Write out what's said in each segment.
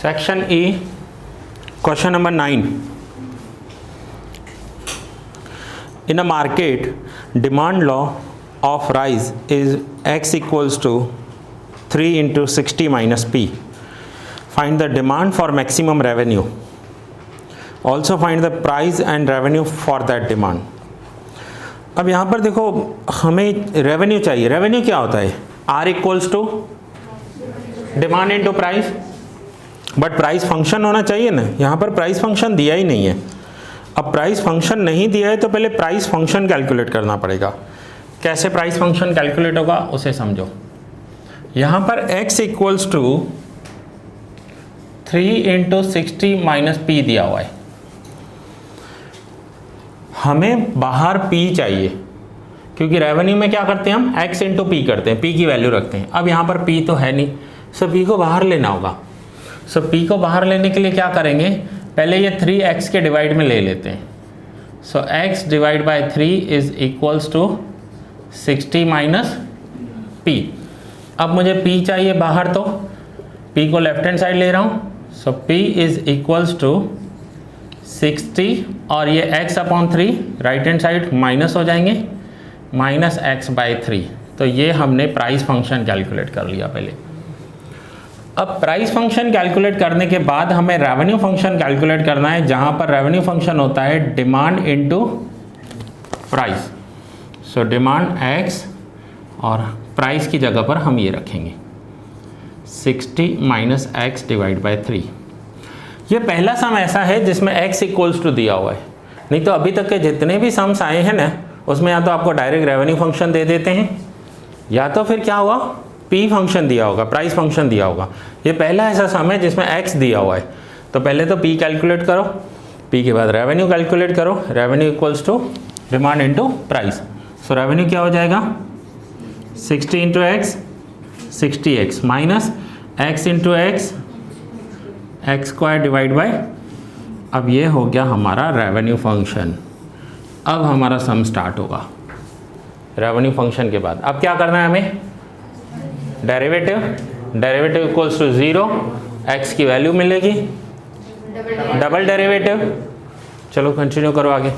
Section E, question number 9. In a market, demand law of rice is X equals to 3 into 60 minus P. Find the demand for maximum revenue. Also find the price and revenue for that demand. अब यहाँ पर देखो हमें revenue चाहिए. Revenue क्या होता है? R equals to demand into price. But price function होना चाहिए ना. यहाँ पर प्राइस फंक्शन दिया ही नहीं है. अब प्राइस फंक्शन नहीं दिया है तो पहले प्राइस फंक्शन कैलकुलेट करना पड़ेगा. कैसे प्राइस फंक्शन कैलकुलेट होगा उसे समझो. यहाँ पर x equals to 3 into 60 minus P दिया हुआ है. हमें बाहर p चाहिए क्योंकि रेवेन्यू में क्या करते हैं हम x इंटू पी करते हैं, p की वैल्यू रखते हैं. अब यहाँ पर p तो है नहीं, सो p को बाहर लेना होगा. सो p को बाहर लेने के लिए क्या करेंगे, पहले ये 3x के डिवाइड में ले लेते हैं. So x divide by 3 is equals to 60 minus p. अब मुझे p चाहिए बाहर, तो p को लेफ्ट हैंड साइड ले रहा हूँ. सो p इज इक्वल्स टू 60 और ये x upon 3 right hand side minus हो जाएंगे, माइनस x बाई 3. तो ये हमने प्राइस फंक्शन कैलकुलेट कर लिया पहले. अब प्राइस फंक्शन कैलकुलेट करने के बाद हमें रेवेन्यू फंक्शन कैलकुलेट करना है, जहाँ पर रेवेन्यू फंक्शन होता है demand into price. So demand x और प्राइस की जगह पर हम ये रखेंगे 60 माइनस एक्स डिवाइड बाई 3. ये पहला सम ऐसा है जिसमें x इक्वल्स टू दिया हुआ है. नहीं तो अभी तक के जितने भी सम्स आए हैं ना, उसमें या तो आपको डायरेक्ट रेवेन्यू फंक्शन दे देते हैं या तो फिर क्या हुआ p फंक्शन दिया होगा, प्राइस फंक्शन दिया होगा. ये पहला ऐसा सम है जिसमें x दिया हुआ है. तो पहले तो p कैलकुलेट करो, p के बाद रेवेन्यू कैलकुलेट करो. Revenue equals to demand into price. So revenue क्या हो जाएगा 60 into X 60x minus x into X X square divide by. अब ये हो गया हमारा रेवेन्यू फंक्शन. अब हमारा सम स्टार्ट होगा रेवेन्यू फंक्शन के बाद. अब क्या करना है हमें, derivative. Derivative equals to 0, x की वैल्यू मिलेगी, डबल डेरिवेटिव. चलो कंटिन्यू करो आगे.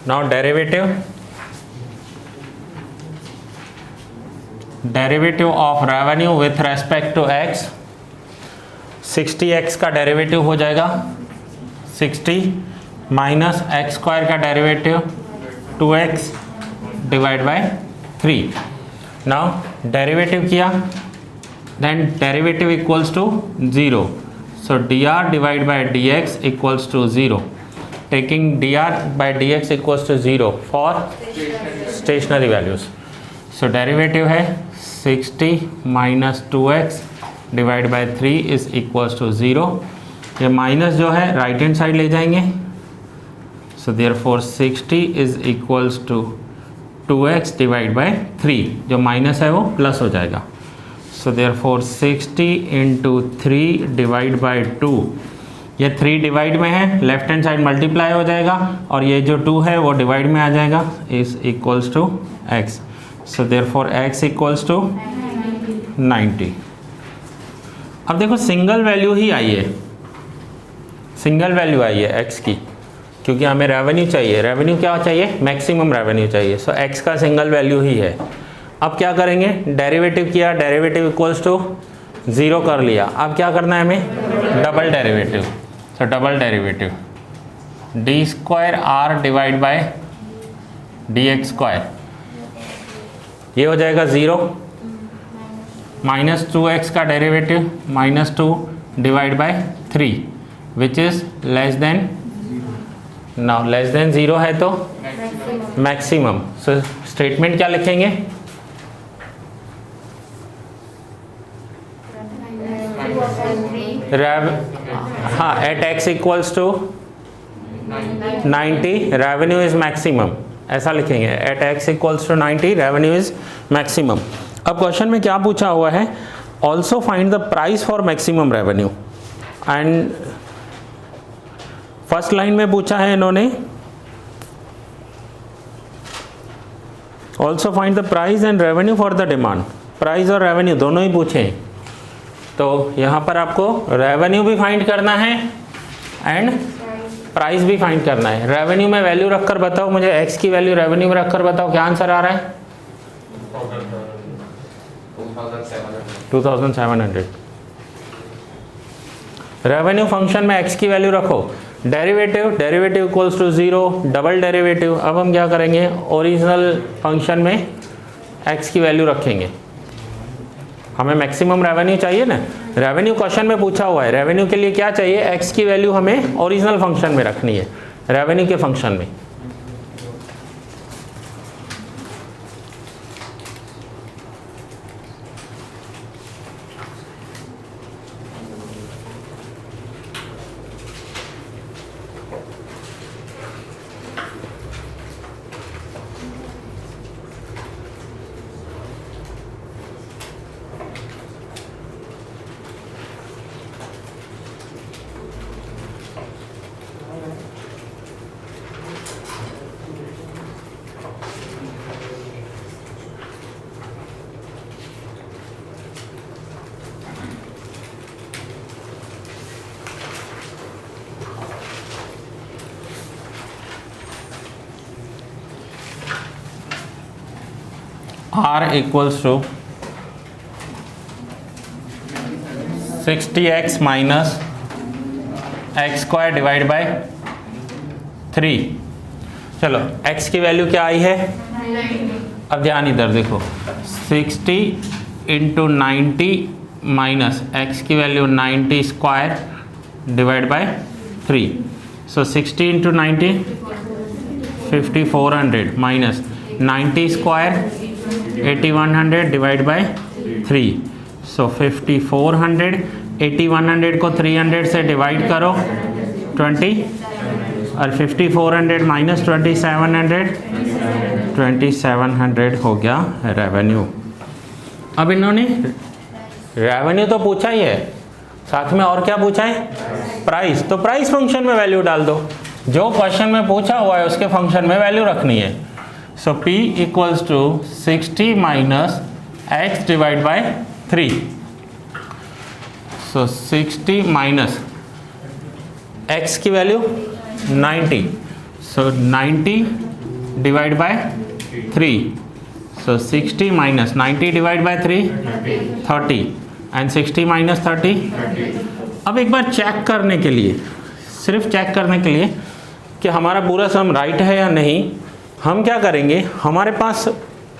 Now derivative of revenue with respect to x. 60x का डेरिवेटिव हो जाएगा 60 माइनस एक्स स्क्वायर का derivative 2x divide by 3. Now derivative किया, then derivative equals to 0. So dr divide by dx equals to 0. Taking dr by dx equals to 0 for stationary values. So derivative है 60 minus 2x divide by 3 is equals to 0. ये minus जो है right hand side ले जाएंगे. So therefore 60 is equals to 2x divide by 3. जो minus है वो plus हो जाएगा. So therefore 60 into 3 divide by 2. ये 3 डिवाइड में है, लेफ्ट हैंड साइड मल्टीप्लाई हो जाएगा और ये जो 2 है वो डिवाइड में आ जाएगा. Is equals to x. So therefore x equals to 90. अब देखो सिंगल वैल्यू ही आई है, सिंगल वैल्यू आई है x की, क्योंकि हमें रेवेन्यू चाहिए. रेवेन्यू क्या चाहिए? मैक्सिमम रेवेन्यू चाहिए. सो x का सिंगल वैल्यू ही है. अब क्या करेंगे? डेरिवेटिव किया, डेरिवेटिव इक्वल्स टू 0 कर लिया. अब क्या करना है हमें? Double derivative. So double derivative D square R divide by D X square, ये हो जाएगा 0. माइनस 2x का derivative minus 2 divide by 3 which is less than. Now less than 0 है तो मैक्सिमम. सो स्टेटमेंट क्या लिखेंगे? हाँ, at x equals to 90 revenue is maximum, ऐसा लिखेंगे. At x equals to 90 revenue is maximum. अब क्वेश्चन में क्या पूछा हुआ है? Also find the price for maximum revenue. And first line में पूछा है इन्होंने also find the price and revenue for the demand. Price और रेवेन्यू दोनों ही पूछे हैं. तो यहाँ पर आपको रेवेन्यू भी फाइंड करना है एंड प्राइस भी फाइंड करना है. रेवेन्यू में वैल्यू रखकर बताओ मुझे, x की वैल्यू रेवेन्यू में रखकर बताओ क्या आंसर आ रहा है? 2700. रेवेन्यू फंक्शन में x की वैल्यू रखो. Derivative, derivative equals to 0. Double derivative. अब हम क्या करेंगे? ओरिजिनल फंक्शन में x की वैल्यू रखेंगे. हमें मैक्सिमम रेवेन्यू चाहिए ना, रेवेन्यू क्वेश्चन में पूछा हुआ है. रेवेन्यू के लिए क्या चाहिए? x की वैल्यू हमें ओरिजिनल फंक्शन में रखनी है, रेवेन्यू के फंक्शन में. R equals to 60x minus x square divide by 3. चलो x की वैल्यू क्या आई है? अब ध्यान इधर देखो, 60 इंटू 90 माइनस एक्स की value 90 square divide by 3. So 60 into 90 5400 minus 90 square 8100 divide by 3. सो 5400, 8100 को 300 से डिवाइड करो 20 और 5400 माइनस 2700 हो गया रेवेन्यू. अब इन्होंने रेवेन्यू तो पूछा ही है, साथ में और क्या पूछा है? प्राइस. तो प्राइस फंक्शन में वैल्यू डाल दो, जो क्वेश्चन में पूछा हुआ है उसके फंक्शन में वैल्यू रखनी है. So p equals to 60 minus x divide by 3. So 60 minus x की value 90. So 90 divide by 3. So 60 minus 90 divide by 3 30 and 60 minus 30. अब एक बार चेक करने के लिए, सिर्फ चेक करने के लिए कि हमारा पूरा सम राइट है या नहीं, हम क्या करेंगे? हमारे पास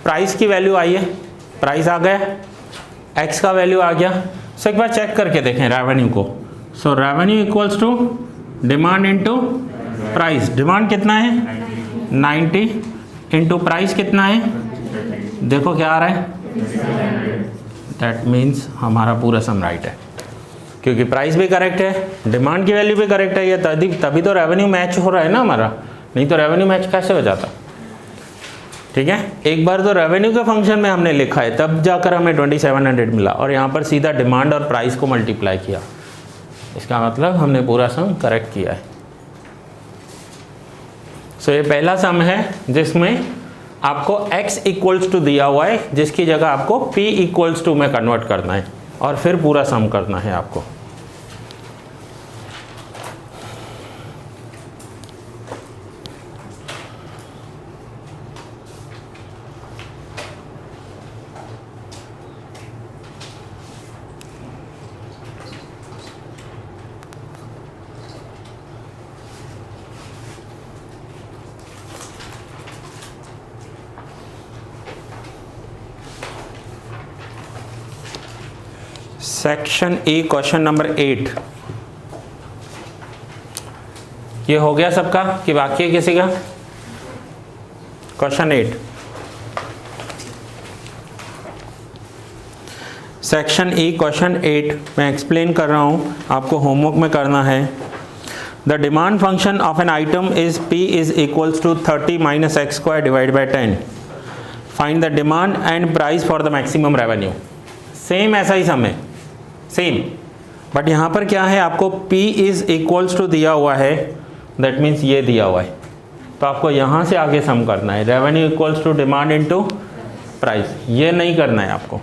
प्राइस की वैल्यू आई है, प्राइस आ गया, एक्स का वैल्यू आ गया। सो एक बार चेक करके देखें रेवेन्यू को। So revenue equals to demand into price. Demand कितना है 90 इंटू प्राइस कितना है, देखो क्या आ रहा है, दैट मीन्स हमारा पूरा सम राइट है, क्योंकि प्राइस भी करेक्ट है, डिमांड की वैल्यू भी करेक्ट है, ये तभी तो रेवेन्यू मैच हो रहा है ना हमारा, नहीं तो रेवेन्यू मैच कैसे हो जाता। ठीक है, एक बार तो रेवेन्यू के फंक्शन में हमने लिखा है, तब जाकर हमें 2700 मिला, और यहाँ पर सीधा डिमांड और प्राइस को मल्टीप्लाई किया, इसका मतलब हमने पूरा सम करेक्ट किया है। सो ये पहला सम है जिसमें आपको x इक्वल्स टू दिया हुआ है, जिसकी जगह आपको p इक्वल्स टू में कन्वर्ट करना है और फिर पूरा सम करना है आपको। सेक्शन ए क्वेश्चन नंबर 8 ये हो गया सबका कि बाकी है किसी का? क्वेश्चन 8 सेक्शन ए क्वेश्चन 8 मैं एक्सप्लेन कर रहा हूँ, आपको होमवर्क में करना है। The demand function of an item is p is equals to 30 minus x square divide by 10। Find the demand and price for the maximum revenue. Same ऐसा ही सम है, सेम, बट यहाँ पर क्या है, आपको p इज इक्वल्स टू दिया हुआ है, दैट मीन्स ये दिया हुआ है, तो आपको यहाँ से आगे सम करना है, revenue equals to demand into price, ये नहीं करना है आपको।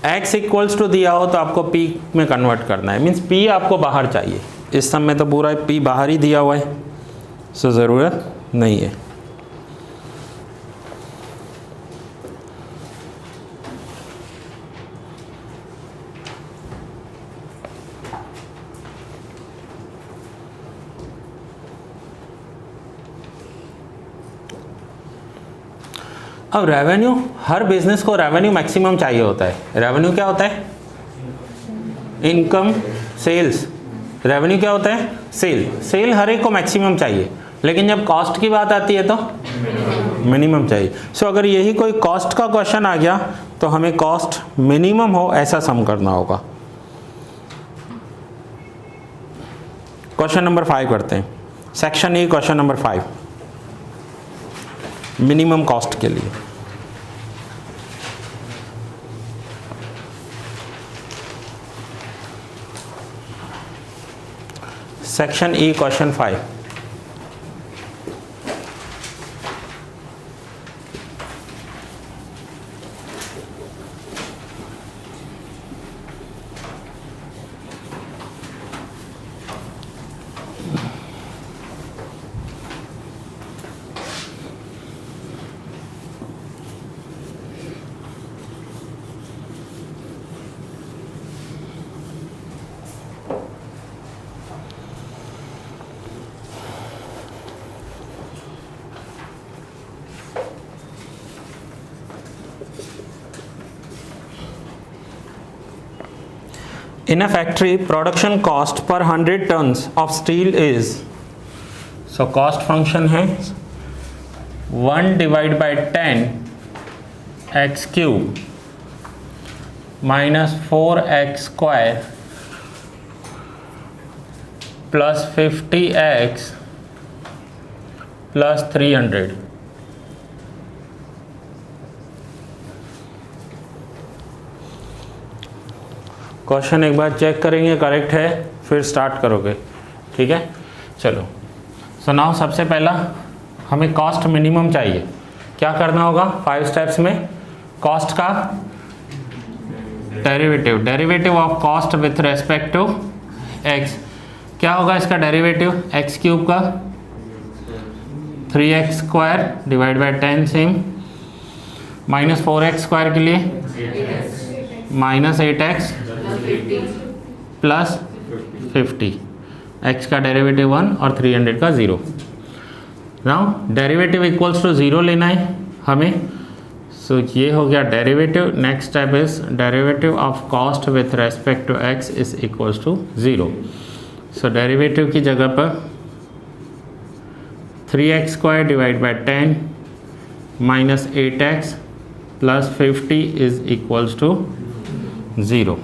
x इक्वल्स टू दिया हो तो आपको p में कन्वर्ट करना है, मीन्स p आपको बाहर चाहिए। इस सम में तो पूरा p बाहर ही दिया हुआ है, सो ज़रूरत नहीं है। अब रेवेन्यू, हर बिजनेस को रेवेन्यू मैक्सिमम चाहिए होता है। रेवेन्यू क्या होता है? Income, sales. रेवेन्यू क्या होता है? सेल। सेल हर एक को मैक्सिमम चाहिए, लेकिन जब कॉस्ट की बात आती है तो मिनिमम चाहिए। सो अगर यही कोई कॉस्ट का क्वेश्चन आ गया तो हमें कॉस्ट मिनिमम हो ऐसा सम करना होगा। क्वेश्चन नंबर 5 करते हैं, section A question number 5 minimum cost के लिए। Section E question 5 In a factory, production cost per 100 tons of steel is, so cost function है 1 divided by 10 x cube minus 4x square plus 50x plus 300। Question एक बार check करेंगे correct है, फिर start करोगे, ठीक है। चलो, सो नाउ सबसे पहला हमें कॉस्ट मिनिमम चाहिए। क्या करना होगा 5 स्टेप्स में? कॉस्ट का derivative, derivative of cost with respect to X. क्या होगा इसका डेरिवेटिव? एक्स क्यूब का 3x square divide by 10 same, minus 4x square के लिए माइनस 8x प्लस 50, x का डेरिवेटिव 1 और 300 का 0। नाउ डेरिवेटिव इक्वल्स टू 0 लेना है हमें, सो ये हो गया derivative. Next step is derivative of cost with respect to X is equals to 0। So derivative की जगह पर 3x² divide by 10 minus 8x plus 50 is equals to 0।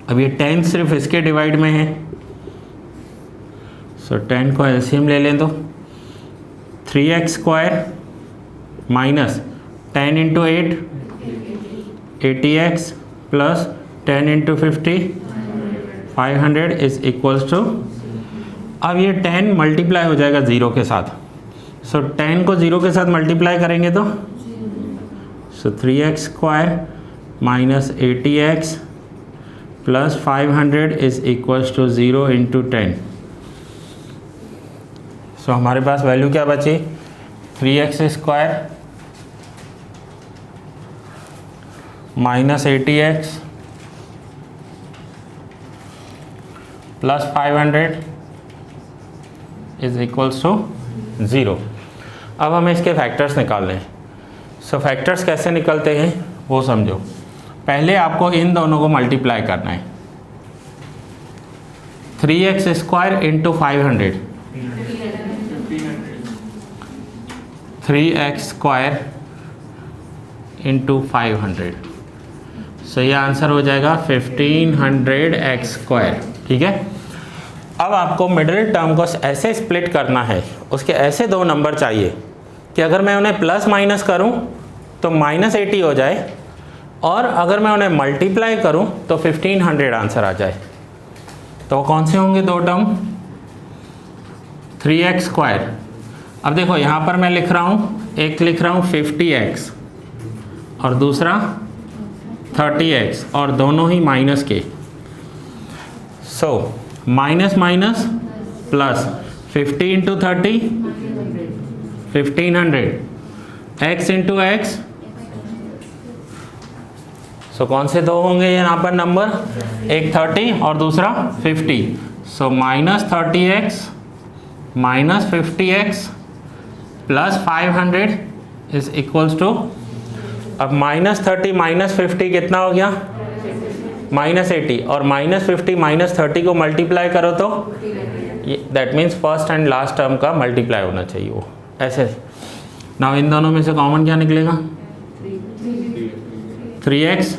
अब ये 10 सिर्फ इसके डिवाइड में है, सो 10 को एलसीएम ले लें तो 3x² minus 10 into 8 80x plus 10 into 50 500 is equals to, अब ये 10 मल्टीप्लाई हो जाएगा 0 के साथ। सो 10 को 0 के साथ मल्टीप्लाई करेंगे तो 3x² minus 80x plus 500 is equals to 0 into 10। So हमारे पास वैल्यू क्या बची, 3x² minus 80x plus 500 is equals to 0। अब हमें इसके फैक्टर्स निकालने हैं। सो फैक्टर्स कैसे निकलते हैं वो समझो। पहले आपको इन दोनों को मल्टीप्लाई करना है। 3x² into 500, 3x² into 500। सो ये आंसर हो जाएगा 1500x²। ठीक है। अब आपको मिडिल टर्म को ऐसे स्प्लिट करना है, उसके ऐसे दो नंबर चाहिए कि अगर मैं उन्हें प्लस माइनस करूं तो -80 हो जाए, और अगर मैं उन्हें मल्टीप्लाई करूं तो 1500 आंसर आ जाए। तो कौन से होंगे दो टर्म, 3x²। अब देखो यहाँ पर मैं लिख रहा हूँ, एक लिख रहा हूँ 50x और दूसरा 30x, और दोनों ही माइनस के। So minus minus plus 50 into 30 1500, x into x. So कौन से दो होंगे यहाँ पर नंबर, एक 30 और दूसरा 50। So -30x minus 50x plus 500 is equals to, अब -30 माइनस 50 कितना हो गया, -80, और -50 -30 को मल्टीप्लाई करो तो that means first and last term का मल्टीप्लाई होना चाहिए वो ऐसे। नाउ इन दोनों में से कॉमन क्या निकलेगा, 3x।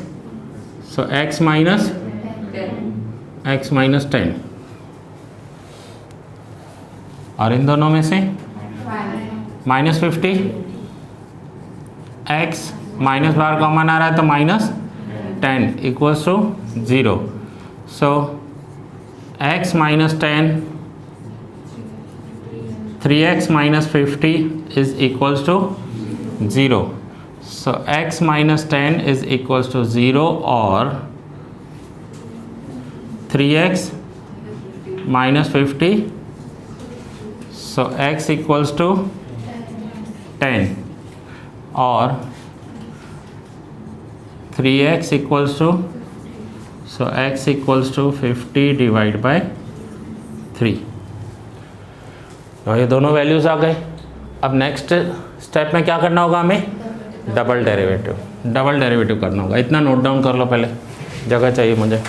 सो x माइनस 10, और इन दोनों में से -50, x माइनस बार कॉमन आ रहा है तो -10 equals to 0। So x minus 10, 3x minus 50 is equals to 0। So x minus 10 is equals to 0, और 3x minus 50, so x equals to 10, और 3x equals to, so x equals to 50 divide by 3। तो ये दोनों values आ गए। अब next step में क्या करना होगा हमें, डबल डेरिवेटिव करना होगा। इतना नोट डाउन कर लो, पहले जगह चाहिए मुझे।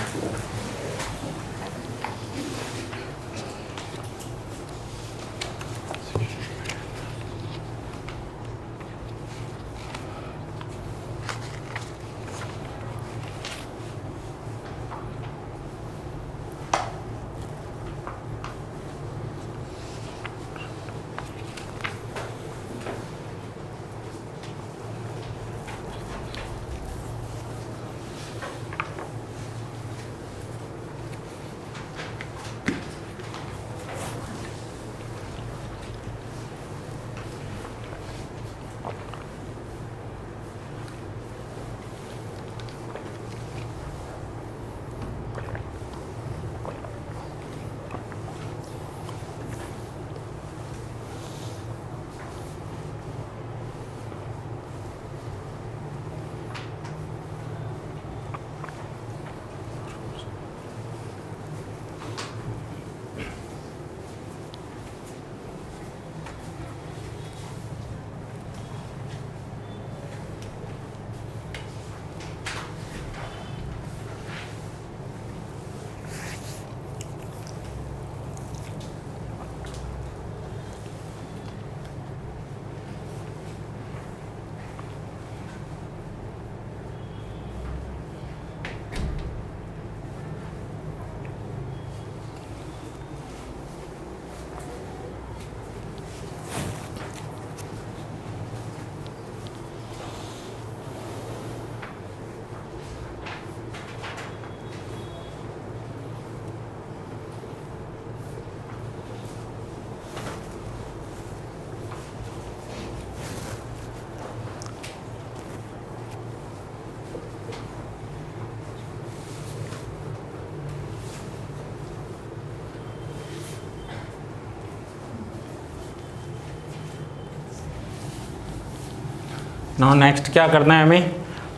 नाउ नेक्स्ट क्या करना है, हमें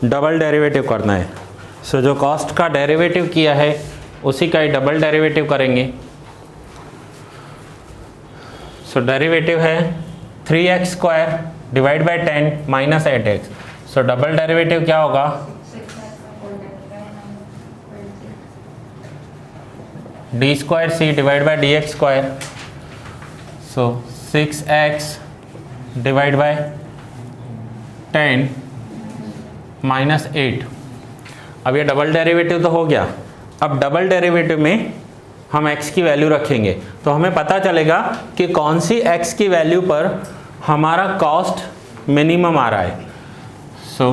डबल डेरिवेटिव करना है। सो जो कॉस्ट का डेरिवेटिव किया है उसी का ही डबल डेरिवेटिव करेंगे। सो डेरिवेटिव है 3x² divide by 10 minus 8x। So double derivative क्या होगा, d² divide by dx²। So 6x divide by 10 minus 8। अब ये डबल डेरिवेटिव तो हो गया। अब डबल डेरिवेटिव में हम x की वैल्यू रखेंगे तो हमें पता चलेगा कि कौन सी x की वैल्यू पर हमारा कॉस्ट मिनिमम आ रहा है। So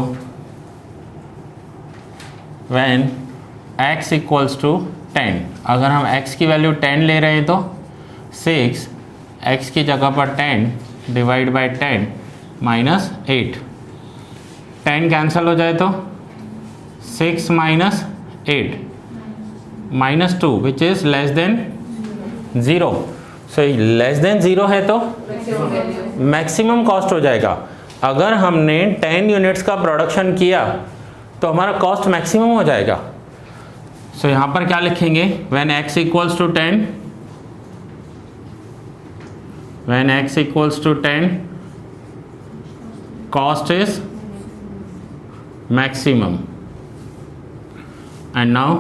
when x equals to 10, अगर हम x की वैल्यू 10 ले रहे हैं तो 6 x की जगह पर 10 डिवाइड बाई 10 माइनस 8। 10 कैंसिल हो जाए तो 6 minus 8 minus 2 which is less than 0। So less than 0 है तो मैक्सिमम कॉस्ट हो जाएगा। अगर हमने 10 यूनिट्स का प्रोडक्शन किया तो हमारा कॉस्ट मैक्सिमम हो जाएगा। सो यहाँ पर क्या लिखेंगे, when x equals to 10, when x equals to 10 cost is maximum. And now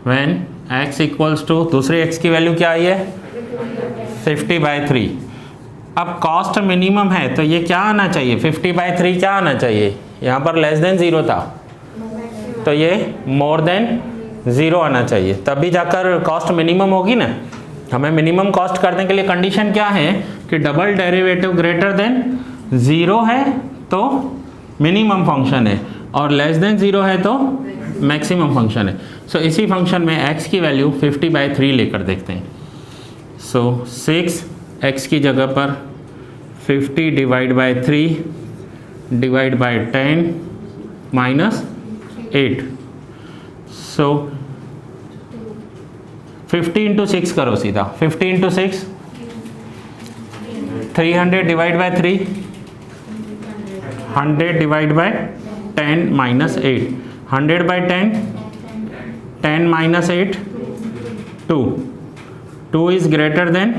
when x equals to, दूसरी x की वैल्यू क्या आई है 50/3। अब कॉस्ट मिनिमम है तो ये क्या आना चाहिए, 50/3 क्या आना चाहिए, यहाँ पर लेस देन 0 था तो ये मोर देन 0 आना चाहिए, तभी जाकर कॉस्ट मिनिमम होगी ना। हमें मिनिमम कॉस्ट करने के लिए कंडीशन क्या है कि डबल डेरिवेटिव ग्रेटर देन 0 है तो मिनिमम फंक्शन है और लेस देन 0 है तो मैक्सिमम फंक्शन है। सो इसी फंक्शन में x की वैल्यू 50/3 लेकर देखते हैं। सो 6 x की जगह पर 50 divide by 3 divide by 10 minus 8। So 50 into 6 करो सीधा, 50 into 6 300 divide by 3 100 divide by 10 minus 8। 100 by 10 10 minus 8 2 is greater than,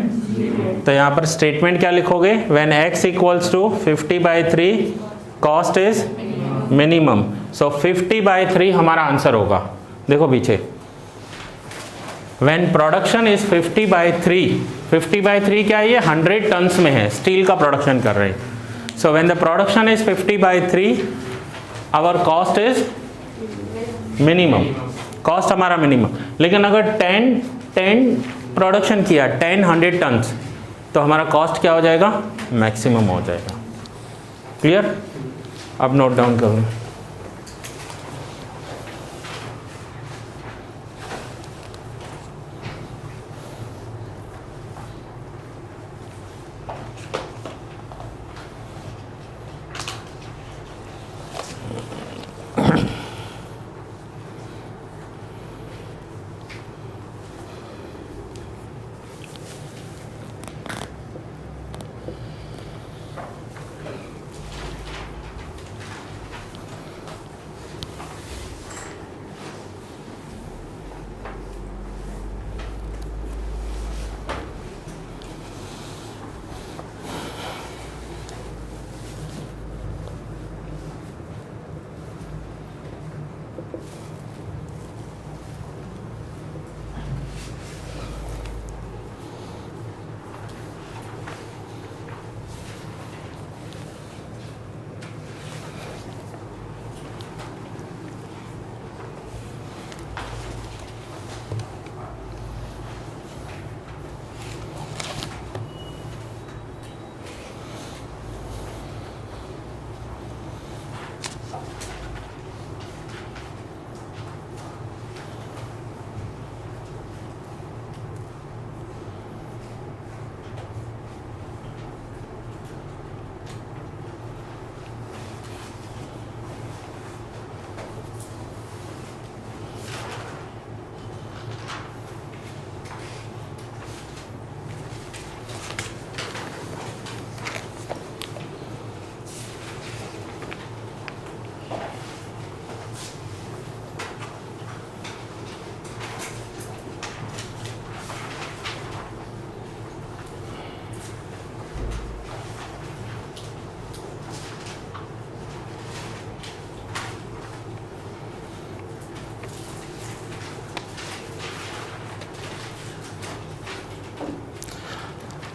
तो यहाँ पर स्टेटमेंट क्या लिखोगे, when x equals to 50/3 cost is minimum. So 50/3 हमारा आंसर होगा। देखो पीछे, व्हेन प्रोडक्शन इज 50/3, 50/3 क्या है, ये 100 टन्स में है, स्टील का प्रोडक्शन कर रहे हैं। So when the production is 50/3 our cost is minimum, cost हमारा मिनिमम। लेकिन अगर 10 प्रोडक्शन किया 100 टन्स तो हमारा कॉस्ट क्या हो जाएगा, मैक्सिमम हो जाएगा। क्लियर, अब नोट डाउन करूँ।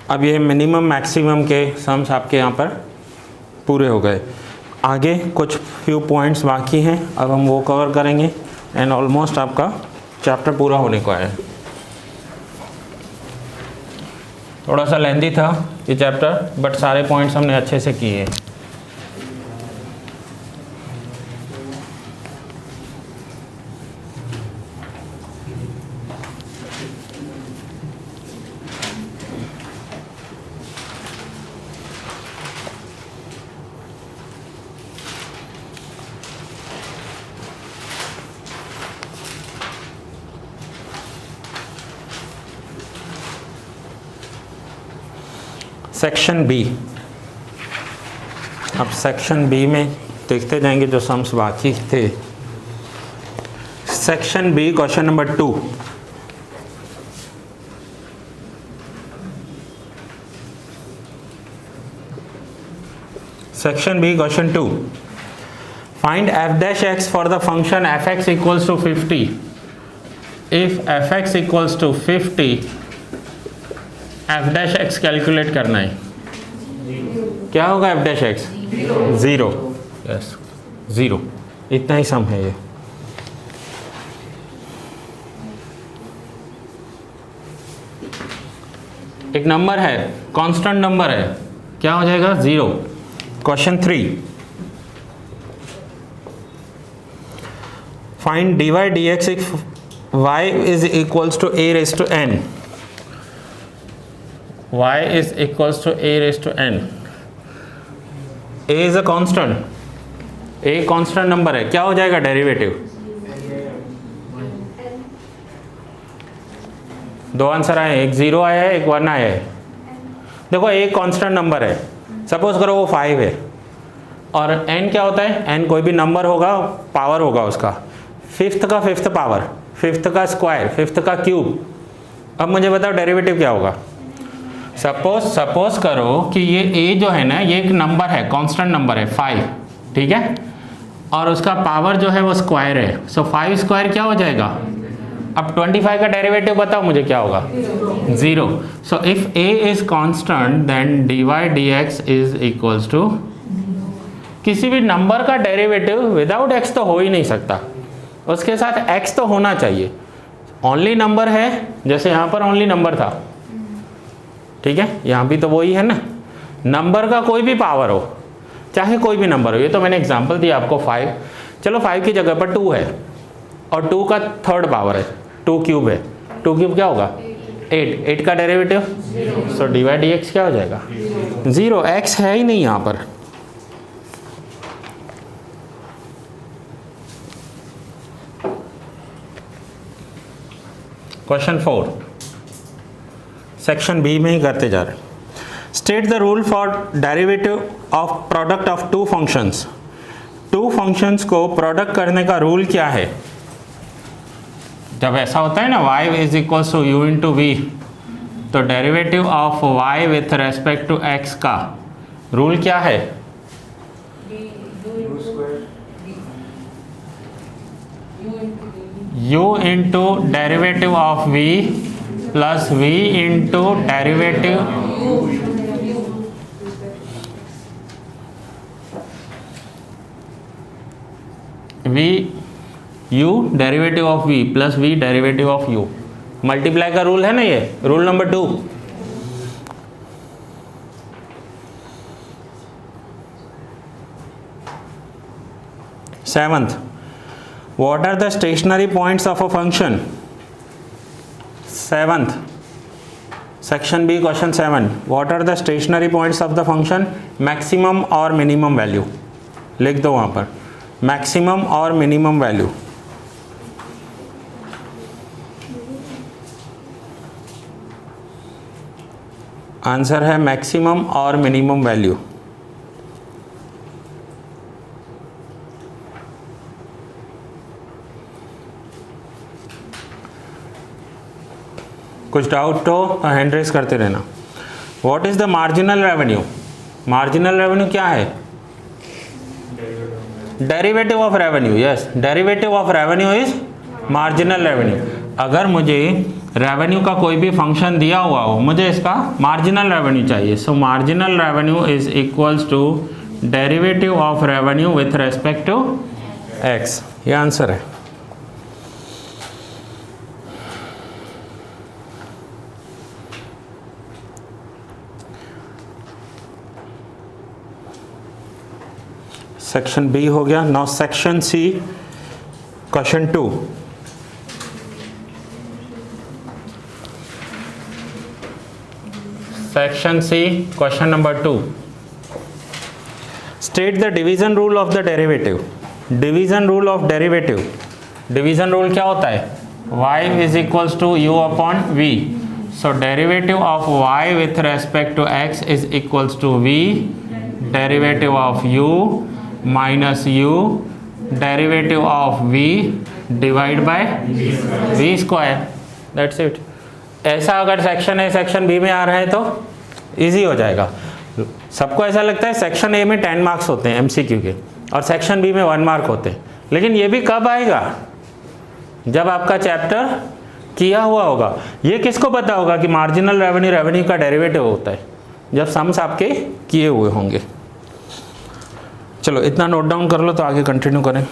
अब ये मिनिमम मैक्सिमम के सम्स आपके यहाँ पर पूरे हो गए। आगे कुछ फ्यू पॉइंट्स बाकी हैं, अब हम वो कवर करेंगे एंड ऑलमोस्ट आपका चैप्टर पूरा होने को है। थोड़ा सा लेंदी था ये चैप्टर, बट सारे पॉइंट्स हमने अच्छे से किए। सेक्शन बी, अब सेक्शन बी में देखते जाएंगे जो सम्स बाकी थे। Section B question number 2। Section B question 2, find f dash x for the function fx equals to 50 if fx equals to 50 f dash x calculate करना है। क्या होगा f dash x? 0। यस 0, इतना ही सम है ये। एक नंबर है, कांस्टेंट नंबर है, क्या हो जाएगा? 0। Question 3, find dy dx if y is equals to a raised to n। y is equals to a raised to n। a is a constant, a constant number है, क्या हो जाएगा derivative? दो answer आए, एक 0 आया है, एक 1 आया है। देखो a कांस्टेंट नंबर है, सपोज करो वो 5 है, और n क्या होता है? n कोई भी नंबर होगा, पावर होगा उसका, फिफ्थ का फिफ्थ पावर, फिफ्थ का स्क्वायर, फिफ्थ का क्यूब। अब मुझे बताओ डेरिवेटिव क्या होगा? सपोज करो कि ये a जो है ना, ये एक नंबर है, कांस्टेंट नंबर है 5, ठीक है, और उसका पावर जो है वो स्क्वायर है। सो 5 स्क्वायर क्या हो जाएगा? अब 25 का डेरिवेटिव बताओ मुझे क्या होगा? 0। So if a is constant then dy dx is equals to, किसी भी नंबर का डेरिवेटिव विदाउट x तो हो ही नहीं सकता, उसके साथ x तो होना चाहिए। ओनली नंबर है, जैसे यहाँ पर ओनली नंबर था, ठीक है, यहाँ भी तो वही है ना। नंबर का कोई भी पावर हो, चाहे कोई भी नंबर हो, ये तो मैंने एग्जांपल दिया आपको 5, चलो 5 की जगह पर 2 है, और 2 का थर्ड पावर है, 2 क्यूब है, 2 क्यूब क्या होगा? 8 का डेरिवेटिव, सो dy dx क्या हो जाएगा? 0। x है ही नहीं यहाँ पर। क्वेश्चन 4, सेक्शन बी में ही करते जा रहे हैं। State the rule for derivative of product of two functions. Two functions को प्रोडक्ट करने का रूल क्या है? जब ऐसा होता है ना y is equals to u into v, तो derivative of y with respect to x का रूल क्या है? u into derivative of v plus v into derivative v u derivative of v plus v derivative of u। Multiply का rule है ना, ये rule number 2। Seventh, what are the stationary points of a function? Seventh, section B question 7, what are the stationary points of the function? Maximum और minimum value लिख दो वहाँ पर, maximum और मिनिमम वैल्यू। आंसर है मैक्सिमम और minimum value. कुछ doubt तो हैंड रेस करते रहना। What is the marginal revenue? Marginal revenue क्या है? Derivative of revenue. Yes, derivative of revenue is marginal revenue. अगर मुझे रेवेन्यू का कोई भी फंक्शन दिया हुआ हो, मुझे इसका मार्जिनल रेवेन्यू चाहिए। So marginal revenue is equals to derivative of revenue with respect to x. ये आंसर है। सेक्शन बी हो गया। Now section C, question 2। Section C, question number 2। State the division rule of the derivative. Division rule of derivative, division rule क्या होता है? y is equals to u upon v। So derivative of y with respect to x is equals to v derivative of u minus u derivative of v divide by v square. That's it. ऐसा अगर section A section B में आ रहा है तो easy हो जाएगा। सबको ऐसा लगता है सेक्शन ए में 10 मार्क्स होते हैं एमसीक्यू के और सेक्शन बी में 1 मार्क होते हैं, लेकिन ये भी कब आएगा? जब आपका चैप्टर किया हुआ होगा। ये किसको पता होगा कि मार्जिनल रेवेन्यू रेवेन्यू का डेरिवेटिव होता है? जब सम्स आपके किए हुए होंगे। चलो इतना नोट डाउन कर लो तो आगे कंटिन्यू करें।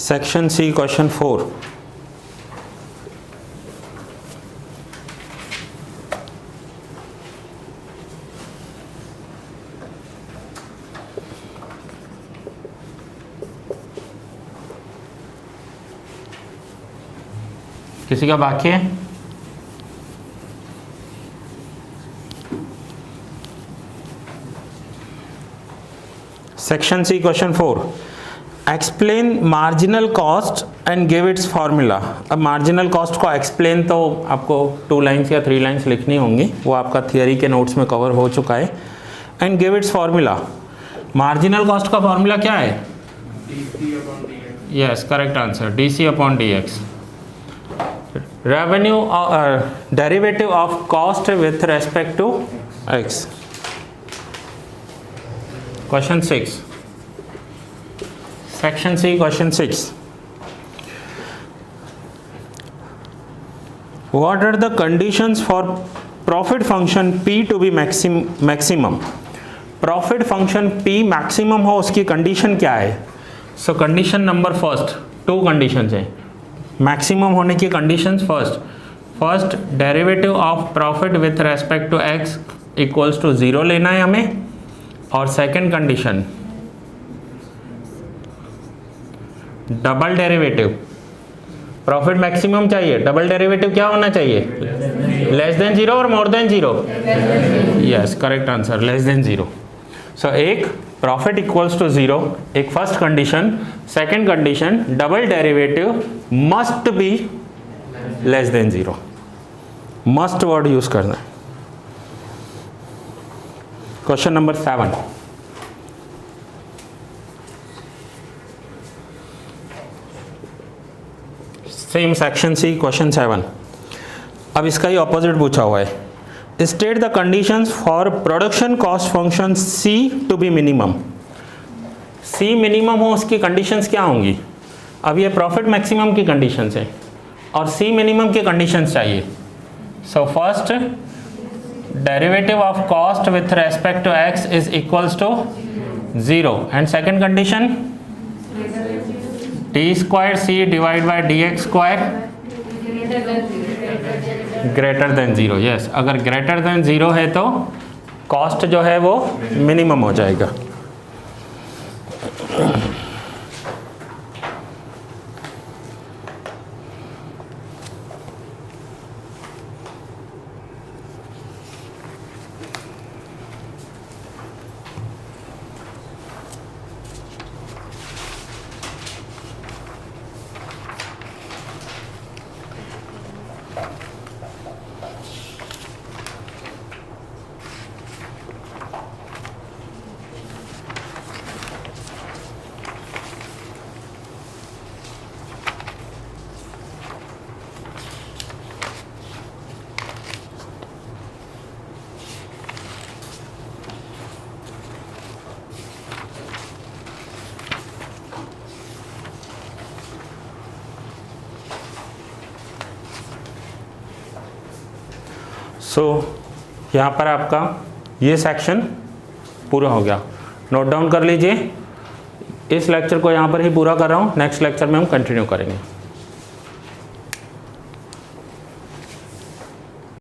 Section C, question 4। किसी का बाकी है? Section C, question 4। Explain marginal cost and give its formula. अब मार्जिनल कॉस्ट को एक्सप्लेन तो आपको 2 लाइन्स या 3 लाइन्स लिखनी होंगी, वो आपका थियरी के नोट्स में कवर हो चुका है। And give its formula. Marginal cost का फॉर्मूला क्या है? Yes, correct answer, DC upon DX। Revenue derivative of cost with respect to X। Question 6, section C, question 6। What are the conditions for profit function P to be maximum? Profit function P maximum हो उसकी condition क्या है? So condition number first, 2 conditions हैं maximum होने की conditions. First derivative of profit with respect to x equals to 0 लेना है हमें, और second condition double derivative. Profit maximum चाहिए, डबल डेरिवेटिव क्या होना चाहिए? लेस देन 0 और more than 0? Yes, correct answer, less than 0। So एक प्रॉफिट इक्वल्स टू 0 एक first condition, second condition double derivative must be less than 0। Must word use करना है। Question number 7। Same section C, question 7। अब इसका ही opposite पूछा हुआ है। State the conditions for production cost function C to be minimum. C minimum हो उसकी कंडीशंस क्या होंगी? अब ये प्रॉफिट मैक्सिमम की कंडीशंस है और C मिनिमम की कंडीशंस चाहिए। So first derivative of cost with respect to x is equals to 0 and second condition t square C divide by dx square greater than zero, yes. अगर greater than zero है तो cost जो है वो minimum हो जाएगा। सो यहाँ पर आपका ये सेक्शन पूरा हो गया। नोट डाउन कर लीजिए। इस लेक्चर को यहाँ पर ही पूरा कर रहा हूँ, नेक्स्ट लेक्चर में हम कंटिन्यू करेंगे।